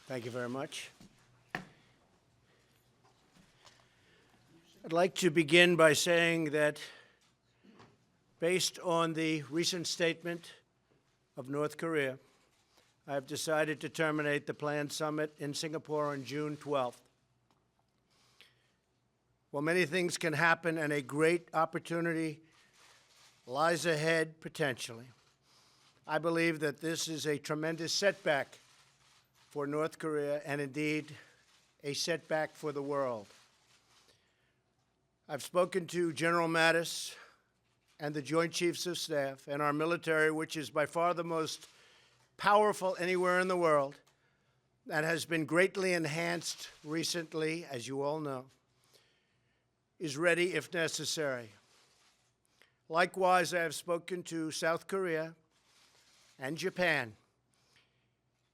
Thank you very much. I'd like to begin by saying that based on the recent statement of North Korea, I have decided to terminate the planned summit in Singapore on June 12th. While many things can happen and a great opportunity lies ahead potentially, I believe that this is a tremendous setback for North Korea and indeed a setback for the world. I've spoken to General Mattis and the Joint Chiefs of Staff and our military, which is by far the most powerful anywhere in the world, that has been greatly enhanced recently, as you all know, is ready if necessary. Likewise, I have spoken to South Korea and Japan,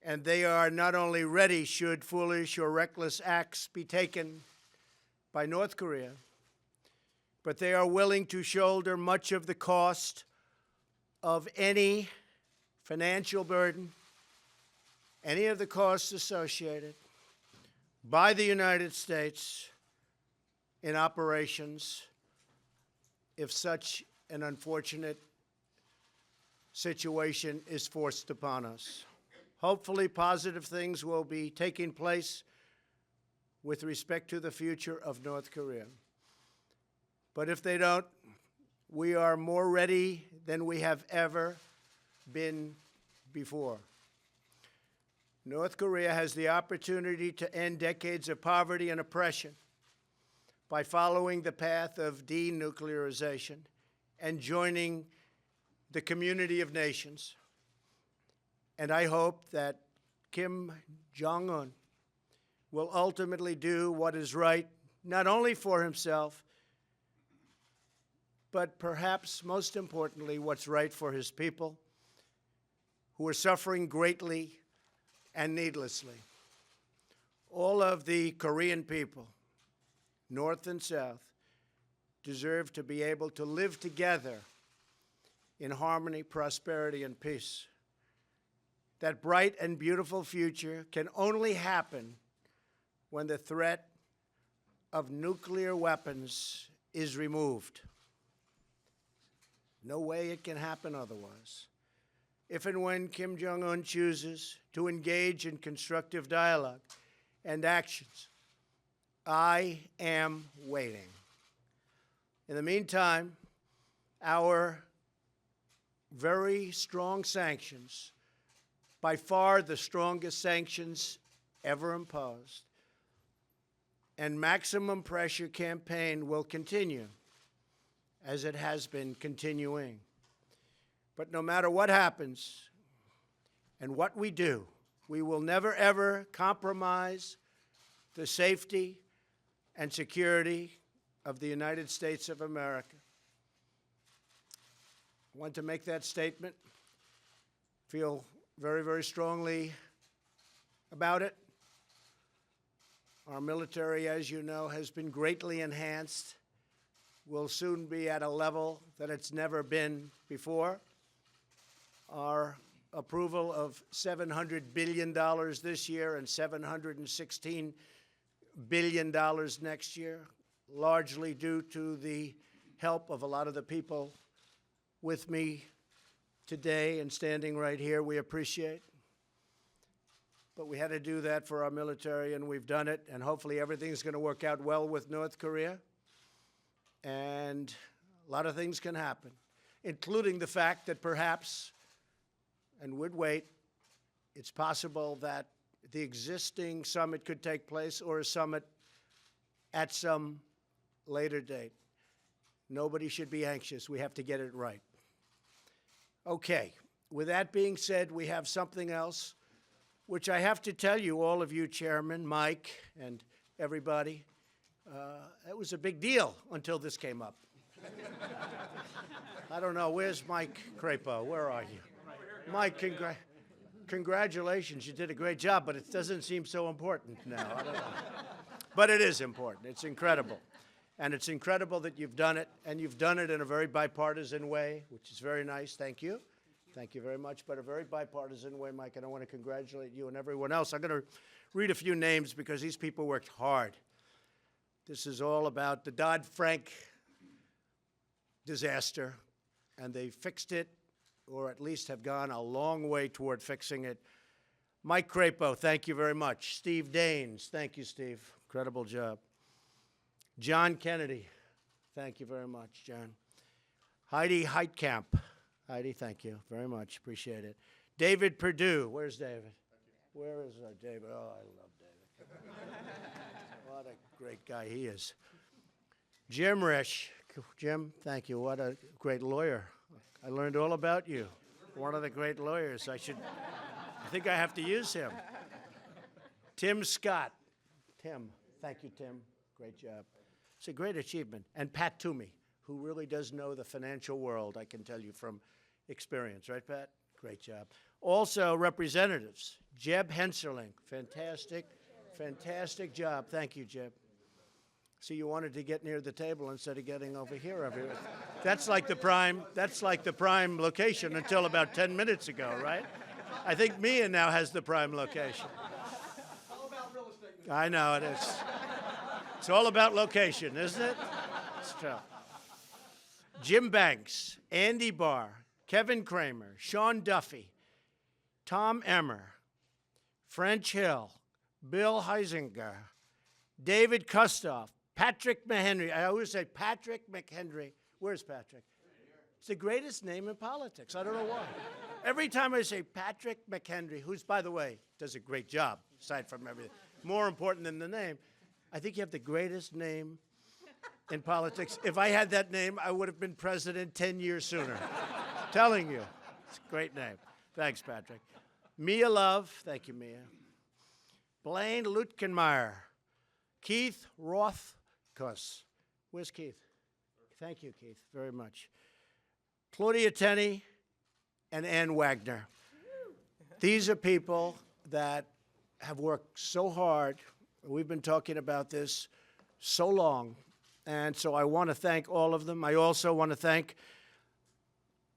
and they are not only ready should foolish or reckless acts be taken by North Korea, but they are willing to shoulder much of the cost of any financial burden, any of the costs associated by the United States in operations if such an unfortunate situation is forced upon us. Hopefully, positive things will be taking place with respect to the future of North Korea. But if they don't, we are more ready than we have ever been before. North Korea has the opportunity to end decades of poverty and oppression by following the path of denuclearization and joining the community of nations. And I hope that Kim Jong-un will ultimately do what is right, not only for himself, but perhaps most importantly, what's right for his people, who are suffering greatly and needlessly. All of the Korean people, North and South, deserve to be able to live together in harmony, prosperity, and peace. That bright and beautiful future can only happen when the threat of nuclear weapons is removed. No way it can happen otherwise. If and when Kim Jong-un chooses to engage in constructive dialogue and actions, I am waiting. In the meantime, our very strong sanctions, by far the strongest sanctions ever imposed, and maximum pressure campaign will continue, as it has been continuing. But no matter what happens and what we do, we will never, ever compromise the safety and security of the United States of America. I want to make that statement, feel very, very strongly about it. Our military, as you know, has been greatly enhanced. Will soon be at a level that it's never been before. Our approval of $700 billion this year and $716 billion next year, largely due to the help of a lot of the people with me today and standing right here, we appreciate. But we had to do that for our military, and we've done it, and hopefully everything's going to work out well with North Korea. And a lot of things can happen, including the fact that perhaps, and would wait, it's possible that the existing summit could take place or a summit at some later date. Nobody should be anxious. We have to get it right. Okay, with that being said, we have something else, which I have to tell you, all of you, Chairman, Mike, and everybody, it was a big deal until this came up. I don't know, where's Mike Crapo? Where are you? Mike, congratulations, you did a great job, but it doesn't seem so important now. I don't know. But it is important. It's incredible. And it's incredible that you've done it, and you've done it in a very bipartisan way, which is very nice. Thank you. Thank you very much, but a very bipartisan way, Mike, and I want to congratulate you and everyone else. I'm going to read a few names because these people worked hard. This is all about the Dodd-Frank disaster, and they fixed it, or at least have gone a long way toward fixing it. Mike Crapo, thank you very much. Steve Daines, thank you, Steve. Incredible job. John Kennedy, thank you very much, John. Heidi Heitkamp. Heidi, thank you very much. Appreciate it. David Perdue. Where's David? Where is David? Oh, I love David. What a great guy he is. Jim Risch. Jim, thank you. What a great lawyer. I learned all about you. One of the great lawyers. I think I have to use him. Tim Scott. Tim. Thank you, Tim. Great job. It's a great achievement. And Pat Toomey, who really does know the financial world, I can tell you from experience. Right, Pat? Great job. Also, representatives. Jeb Henserling. Fantastic, fantastic job. Thank you, Jeb. See, you wanted to get near the table instead of getting over here. That's like the prime location until about 10 minutes ago, right? I think Mia now has the prime location. All about real estate. I know it is. It's all about location, isn't it? It's true. Jim Banks, Andy Barr, Kevin Kramer, Sean Duffy, Tom Emmer, French Hill, Bill Heisinger, David Kustoff, Patrick McHenry. I always say Patrick McHenry. Where's Patrick? It's the greatest name in politics. I don't know why. Every time I say Patrick McHenry, who's, by the way, does a great job, aside from everything, more important than the name, I think you have the greatest name in politics. If I had that name, I would have been president 10 years sooner. Telling you. It's a great name. Thanks, Patrick. Mia Love. Thank you, Mia. Blaine Lutkenmeyer. Keith Rothkus. Where's Keith? Thank you, Keith, very much. Claudia Tenney and Ann Wagner. These are people that have worked so hard. We've been talking about this so long, and so I want to thank all of them. I also want to thank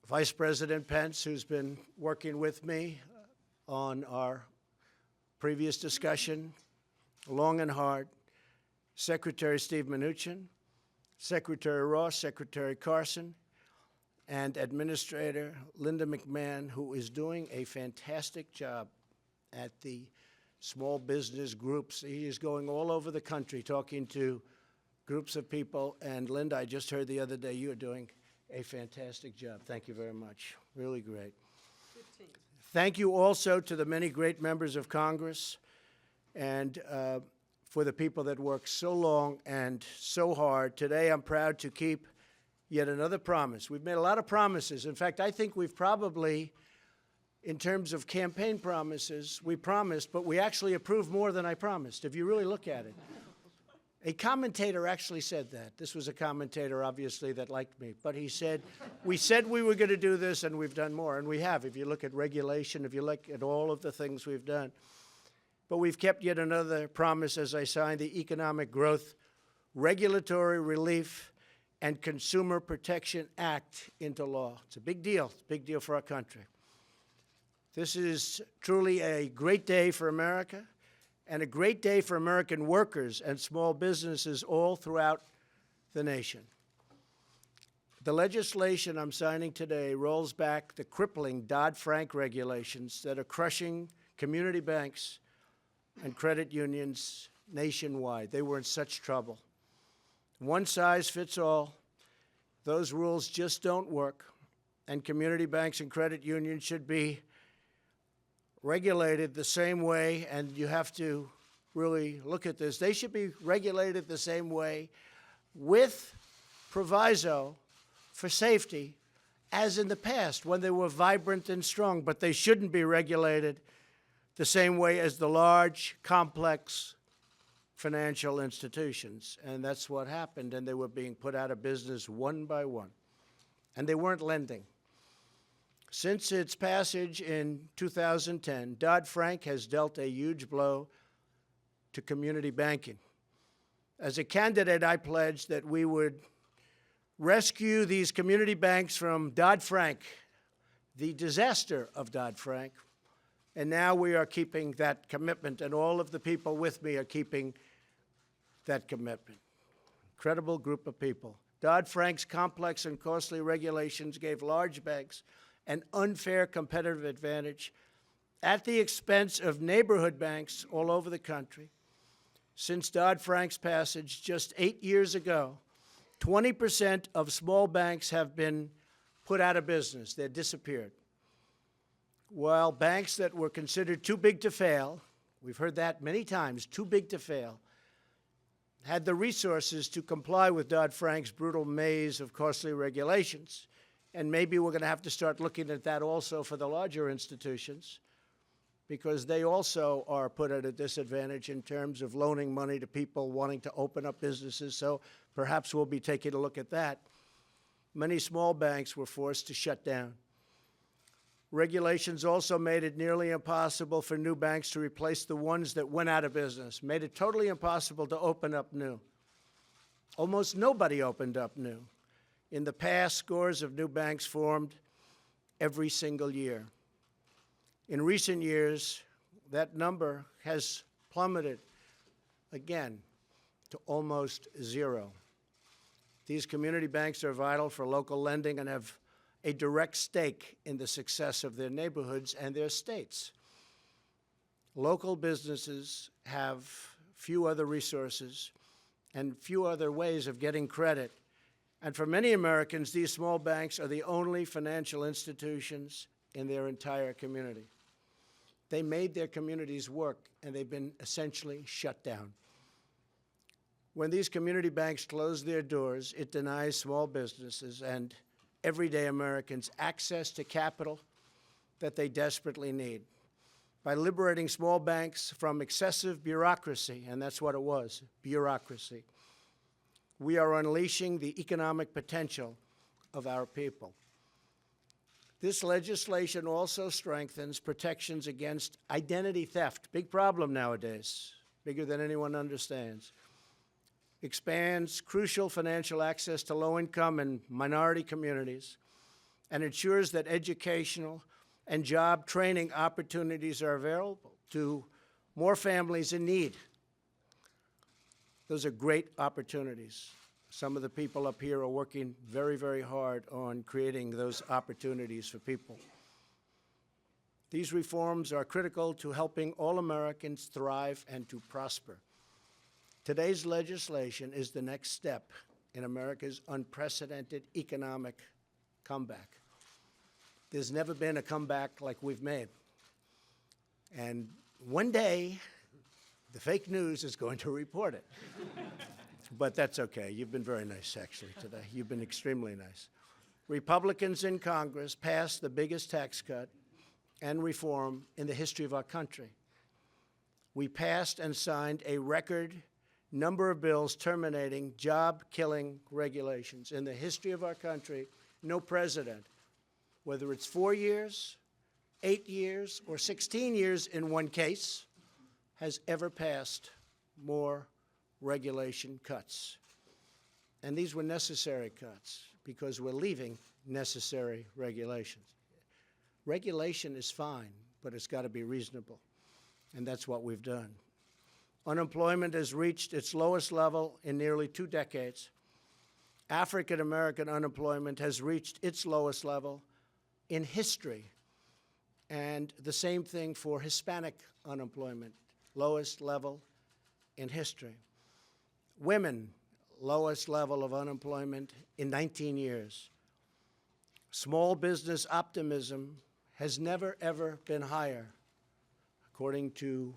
Vice President Pence, who's been working with me on our previous discussion, long and hard, Secretary Steve Mnuchin, Secretary Ross, Secretary Carson, and Administrator Linda McMahon, who is doing a fantastic job at the small business groups. He is going all over the country talking to groups of people. And Linda, I just heard the other day you are doing a fantastic job. Thank you very much. Really great. 15. Thank you also to the many great members of Congress and for the people that work so long and so hard. Today I'm proud to keep yet another promise. We've made a lot of promises. In fact, I think we've probably, in terms of campaign promises, we promised, but we actually approved more than I promised, if you really look at it. A commentator actually said that. This was a commentator, obviously, that liked me. But he said, we said we were going to do this, and we've done more. And we have, if you look at regulation, if you look at all of the things we've done. But we've kept yet another promise as I signed the Economic Growth, Regulatory Relief, and Consumer Protection Act into law. It's a big deal. It's a big deal for our country. This is truly a great day for America and a great day for American workers and small businesses all throughout the nation. The legislation I'm signing today rolls back the crippling Dodd-Frank regulations that are crushing community banks and credit unions nationwide. They were in such trouble. One size fits all. Those rules just don't work. And community banks and credit unions should be regulated the same way, and you have to really look at this. They should be regulated the same way with proviso for safety as in the past when they were vibrant and strong, but they shouldn't be regulated the same way as the large, complex financial institutions. And that's what happened, and they were being put out of business one by one. And they weren't lending. Since its passage in 2010, Dodd-Frank has dealt a huge blow to community banking. As a candidate, I pledged that we would rescue these community banks from Dodd-Frank, the disaster of Dodd-Frank. And now we are keeping that commitment, and all of the people with me are keeping that commitment. Incredible group of people. Dodd-Frank's complex and costly regulations gave large banks an unfair competitive advantage at the expense of neighborhood banks all over the country. Since Dodd-Frank's passage just 8 years ago, 20% of small banks have been put out of business. They've disappeared. While banks that were considered too big to fail, we've heard that many times, too big to fail, had the resources to comply with Dodd-Frank's brutal maze of costly regulations. And maybe we're going to have to start looking at that also for the larger institutions, because they also are put at a disadvantage in terms of loaning money to people wanting to open up businesses. So perhaps we'll be taking a look at that. Many small banks were forced to shut down. Regulations also made it nearly impossible for new banks to replace the ones that went out of business, made it totally impossible to open up new. Almost nobody opened up new. In the past, scores of new banks formed every single year. In recent years, that number has plummeted again to almost zero. These community banks are vital for local lending and have a direct stake in the success of their neighborhoods and their states. Local businesses have few other resources and few other ways of getting credit. And for many Americans, these small banks are the only financial institutions in their entire community. They made their communities work, and they've been essentially shut down. When these community banks close their doors, it denies small businesses and everyday Americans access to capital that they desperately need. By liberating small banks from excessive bureaucracy, and that's what it was, bureaucracy, we are unleashing the economic potential of our people. This legislation also strengthens protections against identity theft, big problem nowadays, bigger than anyone understands. Expands crucial financial access to low-income and minority communities, and ensures that educational and job training opportunities are available to more families in need. Those are great opportunities. Some of the people up here are working very, very hard on creating those opportunities for people. These reforms are critical to helping all Americans thrive and to prosper. Today's legislation is the next step in America's unprecedented economic comeback. There's never been a comeback like we've made. And one day, the fake news is going to report it. But that's okay. You've been very nice, actually, today. You've been extremely nice. Republicans in Congress passed the biggest tax cut and reform in the history of our country. We passed and signed a record number of bills terminating job-killing regulations. In the history of our country, no president, whether it's 4 years, 8 years, or 16 years in one case, has ever passed more regulation cuts. And these were necessary cuts because we're leaving necessary regulations. Regulation is fine, but it's got to be reasonable, and that's what we've done. Unemployment has reached its lowest level in nearly 2 decades. African American unemployment has reached its lowest level in history. And the same thing for Hispanic unemployment, lowest level in history. Women, lowest level of unemployment in 19 years. Small business optimism has never, ever been higher, according to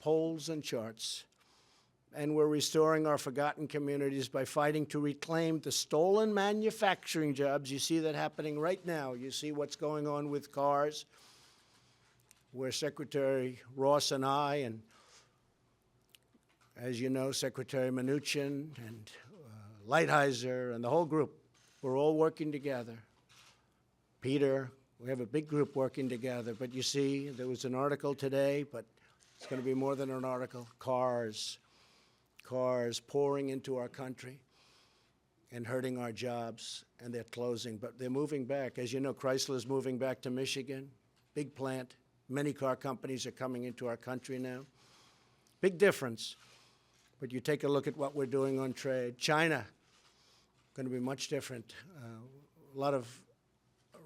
polls and charts. And we're restoring our forgotten communities by fighting to reclaim the stolen manufacturing jobs. You see that happening right now. You see what's going on with cars, where Secretary Ross and I, and as you know, Secretary Mnuchin and Lighthizer and the whole group, we're all working together. Peter, we have a big group working together. But you see, there was an article today, but it's going to be more than an article. Cars pouring into our country. and hurting our jobs, and they're closing, but they're moving back. As you know, Chrysler's moving back to Michigan, big plant. Many car companies are coming into our country now. Big difference. But you take a look at what we're doing on trade. China, going to be much different. A lot of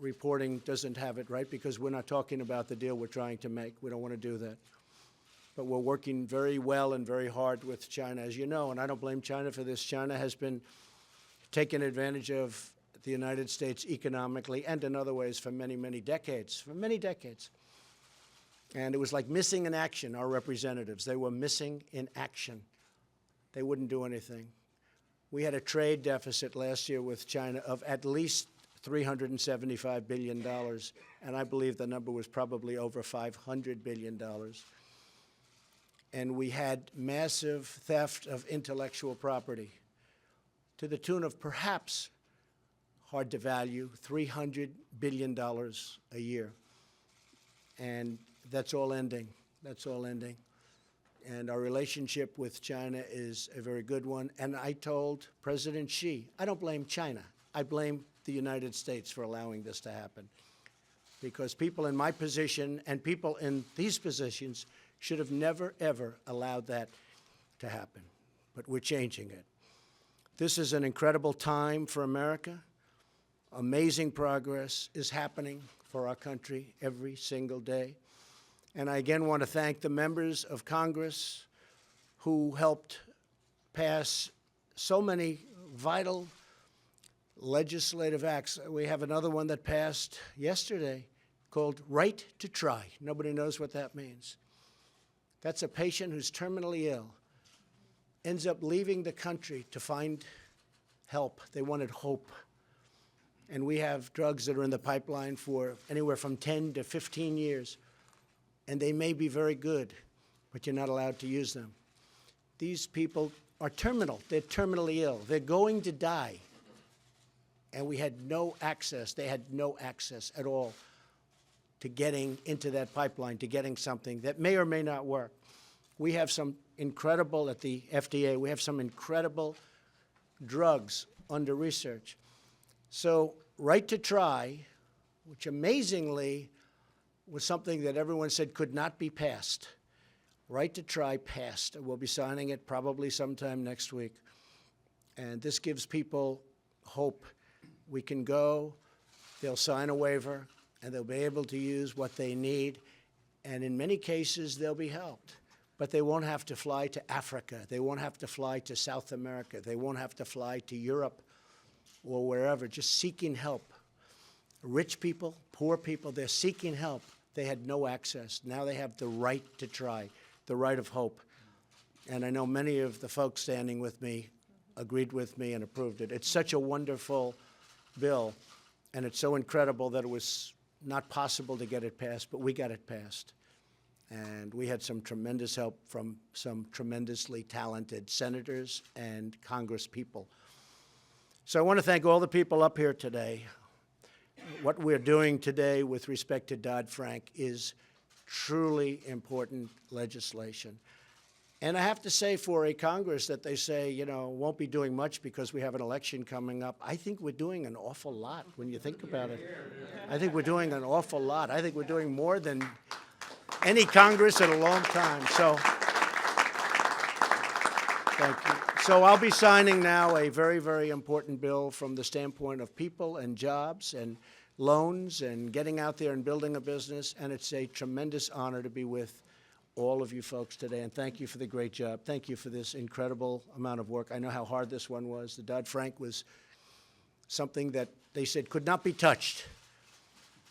reporting doesn't have it right because we're not talking about the deal we're trying to make. We don't want to do that. But we're working very well and very hard with China, as you know, and I don't blame China for this. China has been taking advantage of the United States economically and in other ways for many, many decades, And it was like missing in action, our representatives. They were missing in action. They wouldn't do anything. We had a trade deficit last year with China of at least $375 billion, and I believe the number was probably over $500 billion. And we had massive theft of intellectual property to the tune of perhaps, hard to value, $300 billion a year. And that's all ending. That's all ending. And our relationship with China is a very good one. And I told President Xi, I don't blame China. I blame the United States for allowing this to happen. Because people in my position and people in these positions should have never, ever allowed that to happen. But we're changing it. This is an incredible time for America. Amazing progress is happening for our country every single day. And I again want to thank the members of Congress who helped pass so many vital legislative acts. We have another one that passed yesterday called Right to Try. Nobody knows what that means. That's a patient who's terminally ill, ends up leaving the country to find help. They wanted hope. And we have drugs that are in the pipeline for anywhere from 10 to 15 years. And they may be very good, but you're not allowed to use them. These people are terminal. They're terminally ill. They're going to die. And we had no access. They had no access at all to getting into that pipeline, to getting something that may or may not work. We have some incredible, at the FDA, we have some incredible drugs under research. So Right to Try, which amazingly was something that everyone said could not be passed. Right to Try passed. We'll be signing it probably sometime next week. And this gives people hope. We can go, they'll sign a waiver, and they'll be able to use what they need. And in many cases, they'll be helped. But they won't have to fly to Africa. They won't have to fly to South America. They won't have to fly to Europe or wherever, just seeking help. Rich people, poor people, they're seeking help. They had no access. Now they have the right to try, the right of hope. And I know many of the folks standing with me agreed with me and approved it. It's such a wonderful bill, and it's so incredible that it was not possible to get it passed, but we got it passed. And we had some tremendous help from some tremendously talented senators and Congress people. So I want to thank all the people up here today. What we're doing today with respect to Dodd-Frank is truly important legislation. And I have to say, for a Congress that they say, you know, won't be doing much because we have an election coming up, I think we're doing an awful lot when you think about it. I think we're doing an awful lot. I think we're doing more than any Congress in a long time. So, thank you. So I'll be signing now a very, very important bill from the standpoint of people and jobs and loans and getting out there and building a business. And it's a tremendous honor to be with all of you folks today. And thank you for the great job. Thank you for this incredible amount of work. I know how hard this one was. The Dodd-Frank was something that they said could not be touched.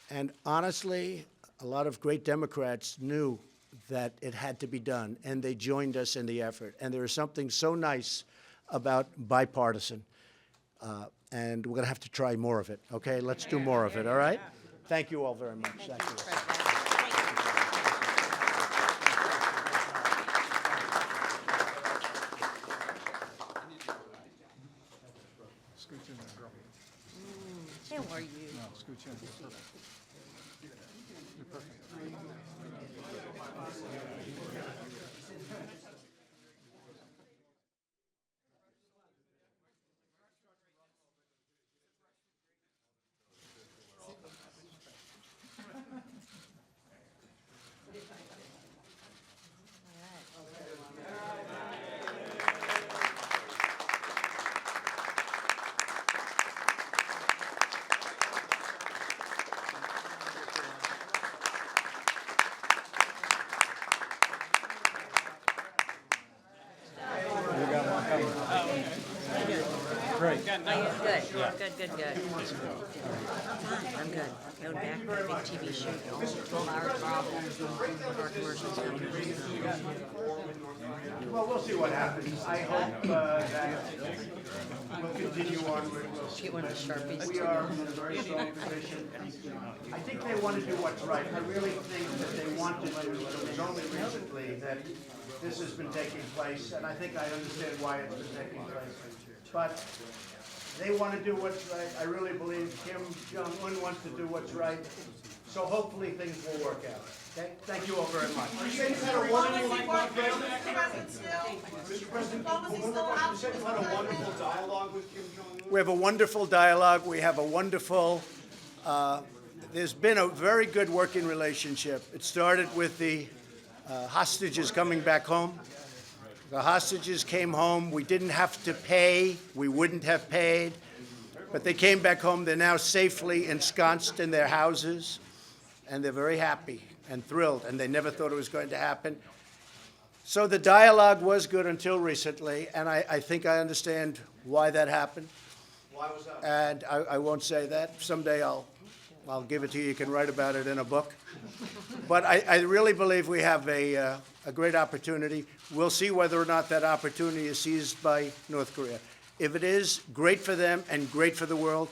And honestly, a lot of great Democrats knew that it had to be done, and they joined us in the effort. And there is something so nice about bipartisan, and we're going to have to try more of it, okay? Let's do more of it, all right? Thank you all very much. Thank you. Scooch in there, girl. How are you? No, scooch in. You're perfect. You're perfect. Great. Are you good? Good. I'm good. Going back to the big TV show. Large our commercials. Well, we'll see what happens. I hope that we'll continue onward. Get one of the Sharpies. We are in a very strong position. I think they want to do what's right. I really think that they want to do, but it was only recently that this has been taking place, and I think I understand why it's been taking place. But they want to do what's right. I really believe Kim Jong-un wants to do what's right. So hopefully things will work out. Okay? Thank you all very much. We have a wonderful dialogue. We have a wonderful, there's been a very good working relationship. It started with the hostages coming back home. The hostages came home. We didn't have to pay. We wouldn't have paid. But they came back home. They're now safely ensconced in their houses, and they're very happy and thrilled, and they never thought it was going to happen. So the dialogue was good until recently, and I think I understand why that happened. Why was that? And I won't say that. Someday I'll give it to you. You can write about it in a book. But I really believe we have a great opportunity. We'll see whether or not that opportunity is seized by North Korea. If it is, great for them and great for the world.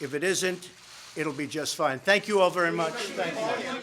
If it isn't, it'll be just fine. Thank you all very much. Thank you.